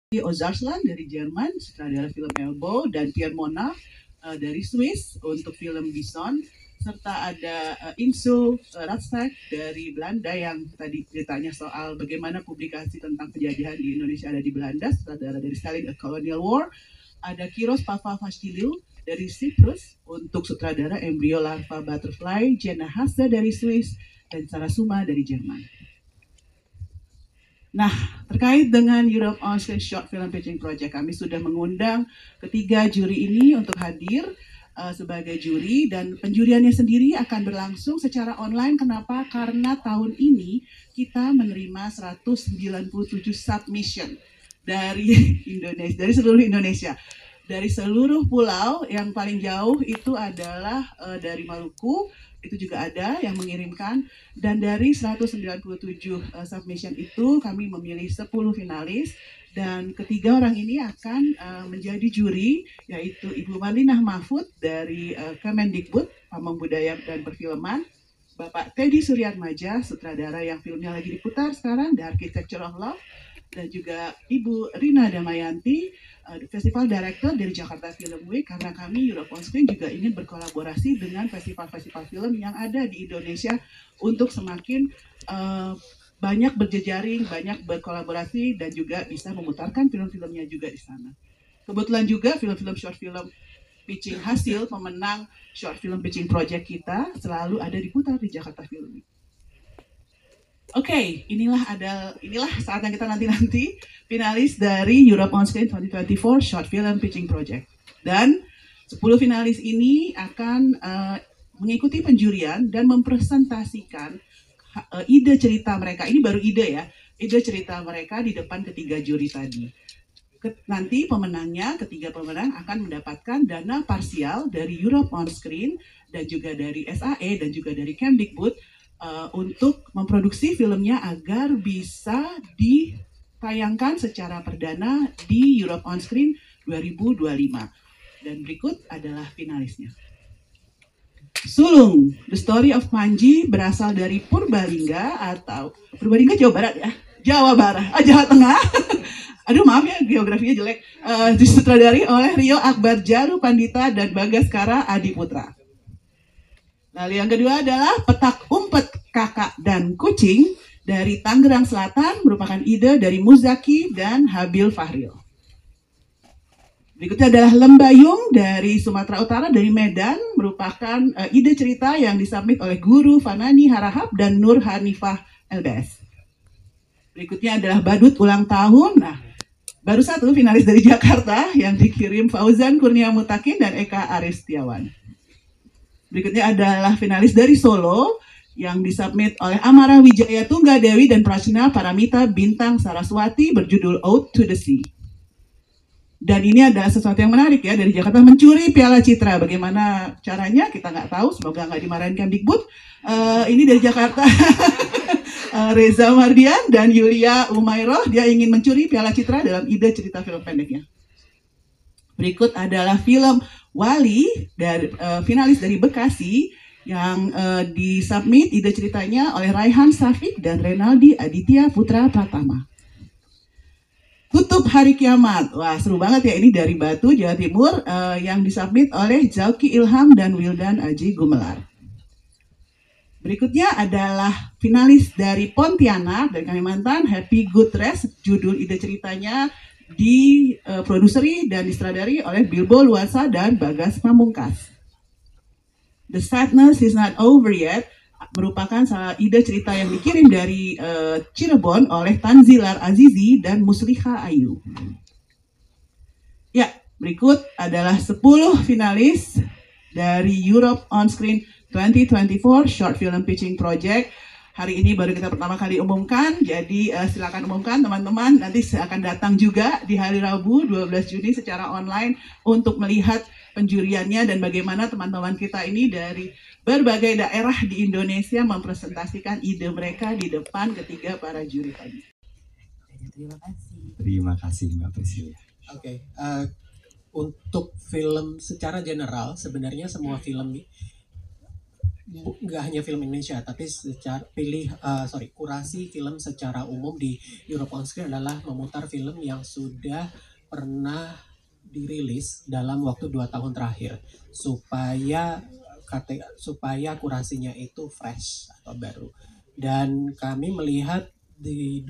Ozarslan dari Jerman, sutradara film Elbow, dan Pierre Mona dari Swiss untuk film Bison, serta ada Insu Ratzak dari Belanda yang tadi ceritanya soal bagaimana publikasi tentang kejadian di Indonesia ada di Belanda, sutradara dari Stalin A Colonial War. Ada Kiros Papavashvili dari Cyprus untuk sutradara Embryo Larva Butterfly, Jenna Hasse dari Swiss, dan Sarah Suma dari Jerman. Nah, terkait dengan Europe On Screen Short Film Pitching Project, kami sudah mengundang ketiga juri ini untuk hadir sebagai juri, dan penjuriannya sendiri akan berlangsung secara online. Kenapa? Karena tahun ini kita menerima 197 submission dari Indonesia, dari seluruh Indonesia. Dari seluruh pulau, yang paling jauh itu adalah dari Maluku, itu juga ada yang mengirimkan, dan dari 197 submission itu kami memilih 10 finalis, dan ketiga orang ini akan menjadi juri, yaitu Ibu Marlinah Mahfud dari Kemendikbud, Pamong Budaya dan Perfilman, Bapak Teddy Suryatmaja, sutradara yang filmnya lagi diputar sekarang, The Architecture of Love, dan juga Ibu Rina Damayanti, Festival Director dari Jakarta Film Week, karena kami Europe On Screen juga ingin berkolaborasi dengan festival-festival film yang ada di Indonesia untuk semakin banyak berjejaring, banyak berkolaborasi, dan juga bisa memutarkan film-filmnya juga di sana. Kebetulan juga film-film short film pitching hasil pemenang short film pitching project kita selalu ada diputar di Jakarta Film Week. Oke, inilah saat yang kita nanti finalis dari Europe On Screen 2024 Short Film Pitching Project. Dan 10 finalis ini akan mengikuti penjurian dan mempresentasikan ide cerita mereka. Ini baru ide ya, ide cerita mereka di depan ketiga juri tadi. Nanti pemenangnya, ketiga pemenang akan mendapatkan dana parsial dari Europe On Screen dan juga dari SAE dan juga dari Kemdikbud untuk memproduksi filmnya agar bisa ditayangkan secara perdana di Europe On Screen 2025. Dan berikut adalah finalisnya. Sulung, The Story of Panji, berasal dari Purbalingga atau Purbalingga Jawa Barat ya, Jawa Tengah. Aduh maaf ya, geografinya jelek. Disutradari oleh Rio Akbar Jaru Pandita dan Bagaskara Adiputra. Lalu yang kedua adalah Petak Umpet Kakak dan Kucing dari Tangerang Selatan, merupakan ide dari Muzaki dan Habil Fahril. Berikutnya adalah Lembayung dari Sumatera Utara, dari Medan, merupakan ide cerita yang disubmit oleh Guru Fanani Harahap dan Nur Hanifah LBS. Berikutnya adalah Badut Ulang Tahun. Nah, baru satu finalis dari Jakarta yang dikirim Fauzan Kurnia Mutakin dan Eka Arif Setiawan. Berikutnya adalah finalis dari Solo yang disubmit oleh Amara Wijaya Tunggadewi dan Prachna Paramita Bintang Saraswati, berjudul Ode to the Sea. Dan ini adalah sesuatu yang menarik ya, dari Jakarta, mencuri Piala Citra. Bagaimana caranya kita nggak tahu, semoga nggak dimarahin Kemdikbud. Ini dari Jakarta. Reza Mardian dan Yulia Umairoh, dia ingin mencuri Piala Citra dalam ide cerita film pendeknya. Berikut adalah film Wali, dari finalis dari Bekasi, yang disubmit ide ceritanya oleh Raihan Safik dan Renaldi Aditya Putra Pratama. Tutup Hari Kiamat, wah seru banget ya, ini dari Batu, Jawa Timur, yang disubmit oleh Zauki Ilham dan Wildan Aji Gumelar. Berikutnya adalah finalis dari Pontianak, dari Kalimantan, Happy Good Rest, judul ide ceritanya diproduseri dan disutradari oleh Bilbo Luasa dan Bagas Pamungkas. The Sadness Is Not Over Yet merupakan ide cerita yang dikirim dari Cirebon oleh Tanzilar Azizi dan Musliha Ayu. Ya, berikut adalah 10 finalis dari Europe On Screen 2024 Short Film Pitching Project. Hari ini baru kita pertama kali umumkan, jadi silakan umumkan teman-teman. Nanti akan datang juga di hari Rabu 12 Juni secara online untuk melihat penjuriannya dan bagaimana teman-teman kita ini dari berbagai daerah di Indonesia mempresentasikan ide mereka di depan ketiga para juri tadi. Terima kasih. Terima kasih Mbak Priscilla. Oke, untuk film secara general sebenarnya semua film nggak hanya film Indonesia, tapi kurasi film secara umum di Europe on Screen adalah memutar film yang sudah pernah dirilis dalam waktu 2 tahun terakhir, supaya kurasinya itu fresh atau baru. Dan kami melihat di